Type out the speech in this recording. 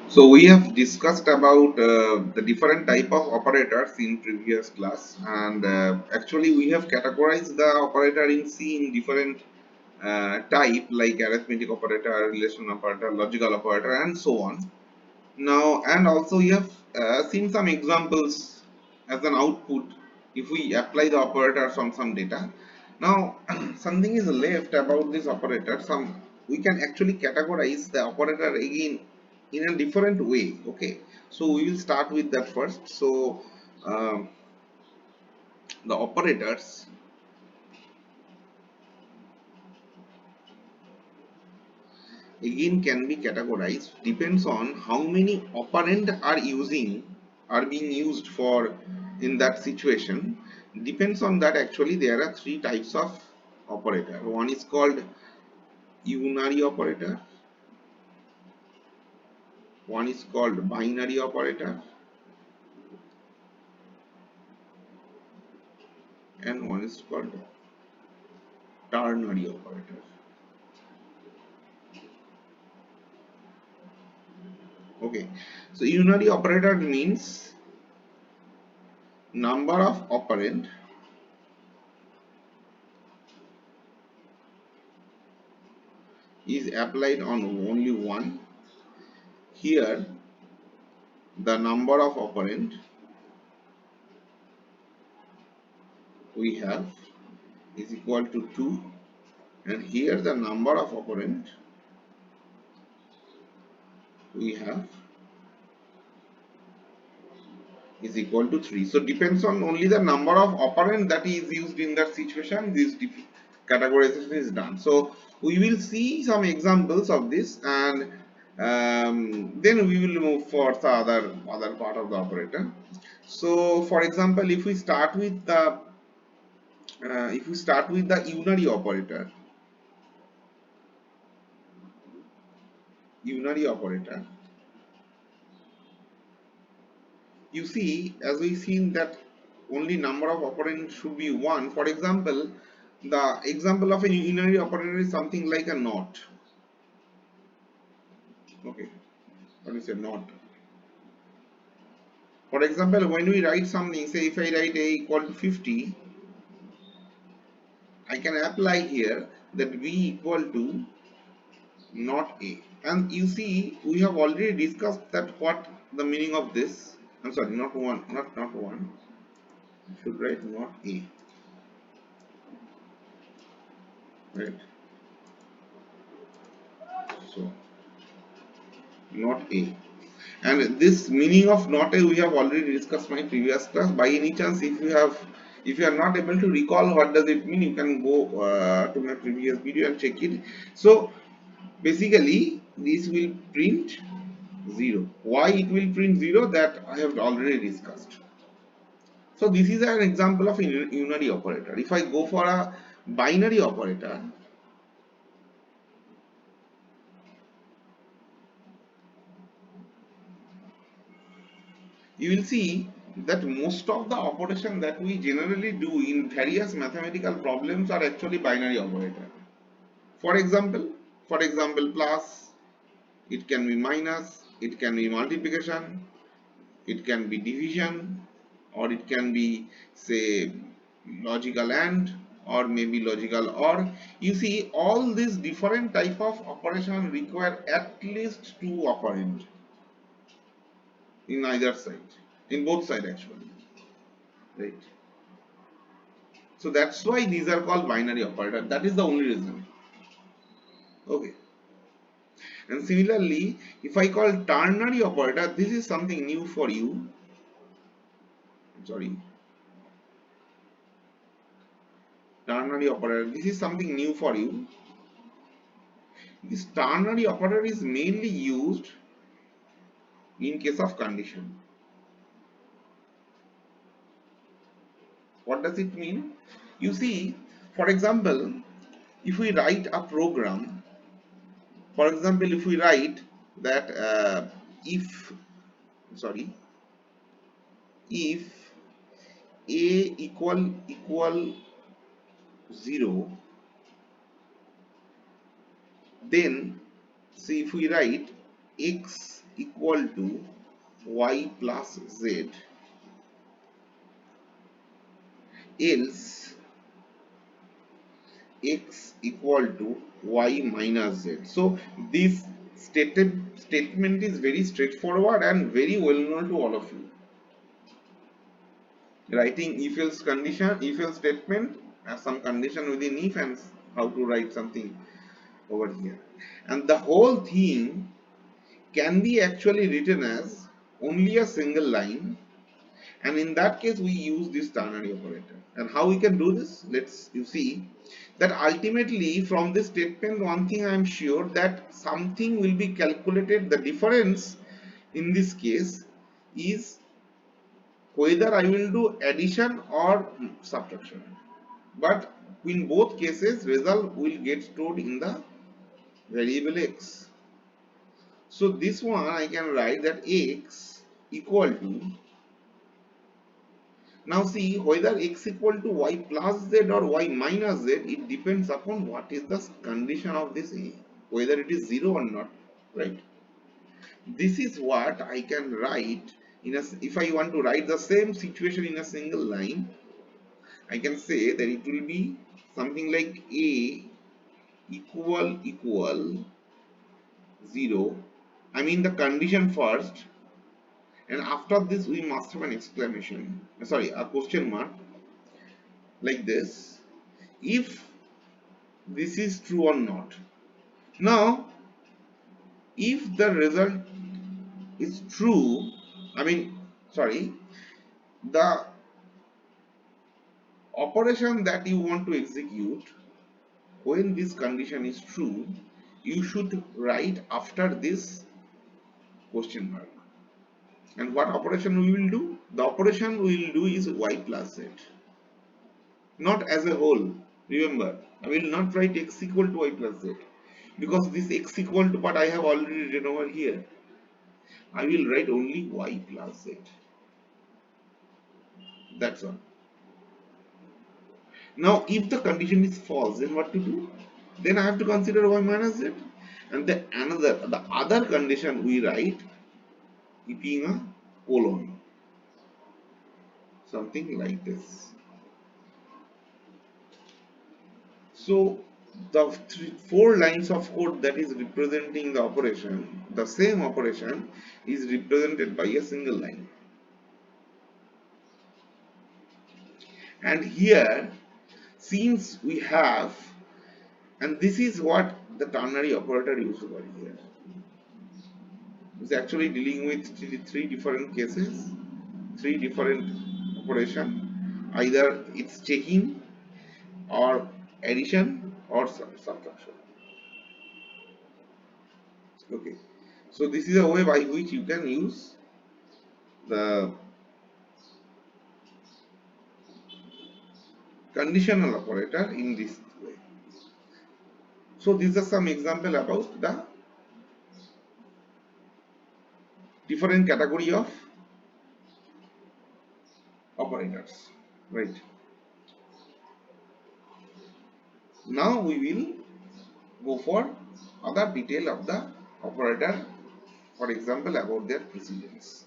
So we have discussed about the different type of operators in previous class, and actually we have categorized the operator in C in different type like arithmetic operator, relational operator, logical operator, and so on. Now, and also we have seen some examples as an output if we apply the operators on some data. Now, something is left about this operator. Some we can actually categorize the operator again in a different way. Okay, so we will start with that first. So, um, the operators again can be categorized depends on how many operand are being used for in that situation. Depends on that, actually there are three types of operator. One is called unary operator, one is called binary operator, and one is called ternary operator. Okay, so unary operator means number of operand is applied on only one. Here the number of operand we have is equal to 2, and here the number of operand we have is equal to 3. So depends on only the number of operand that is used in that situation, this categorization is done. So we will see some examples of this, and then we will move for the other part of the operator. So for example, if we start with the unary operator, you see, as we seen that only number of operands should be one. For example, the example of a unary operator is something like a not. Okay, what is a not? For example, when we write something, say if I write a equal to 50, I can apply here that b equal to not a. And you see, we have already discussed that what the meaning of this. I'm sorry, not one, not one. I should write not a, right? So not a. And this meaning of not a we have already discussed my previous class. By any chance, if you are not able to recall what does it mean, you can go to my previous video and check it. So basically this will print 0. Why it will print 0, that I have already discussed. So this is an example of unary operator. If I go for a binary operator, you will see that most of the operation that we generally do in various mathematical problems are actually binary operator. For example, plus, it can be minus, it can be multiplication, it can be division, or it can be, say, logical AND, or maybe logical OR. You see, all these different type of operation require at least two operand in either side, in both side actually, right? So that's why these are called binary operator. That is the only reason. Okay. And similarly, if I call ternary operator, this is something new for you. Sorry, ternary operator. This is something new for you. This ternary operator is mainly used in case of condition. What does it mean? You see, for example, if we write a program, for example, if we write that if, sorry, if a equal 0, then see if we write x equal to y plus z, else x equal to y minus z. So this statement is very straightforward and very well known to all of you. Writing if else condition, if else statement, some condition within if, and how to write something over here. And the whole thing can be actually written as only a single line, and in that case we use this ternary operator. And how we can do this? Let's you see that ultimately from this statement one thing I am sure that something will be calculated. The difference in this case is whether I will do addition or subtraction, but in both cases result will get stored in the variable x. So this one I can write that x equal to, now see whether x equal to y plus z or y minus z, it depends upon what is the condition of this a, whether it is 0 or not, right? This is what I can write in a, if I want to write the same situation in a single line, I can say that it will be something like a equal 0. I mean the condition first, and after this we must have an exclamation, sorry, a question mark like this, if this is true or not. Now if the result is true, I mean sorry, the operation that you want to execute, when this condition is true, you should write after this question mark. And what operation we will do? The operation we will do is y plus z, not as a whole. Remember, I will not write x equal to y plus z, because this x equal to part I have already written over here. I will write only y plus z. That's all. Now, if the condition is false, then what to do? Then I have to consider y minus z, and the other condition we write keeping a colon, something like this. So the four lines of code that is representing the operation, the same operation is represented by a single line. And here, since we have, and this is what the ternary operator used over here, is actually dealing with three different cases, three different operation. Either it's checking or addition or subtraction. Okay, so this is a way by which you can use the conditional operator in this way. So these are some example about the different category of operators, right? Now we will go for other detail of the operator, for example about their precedence.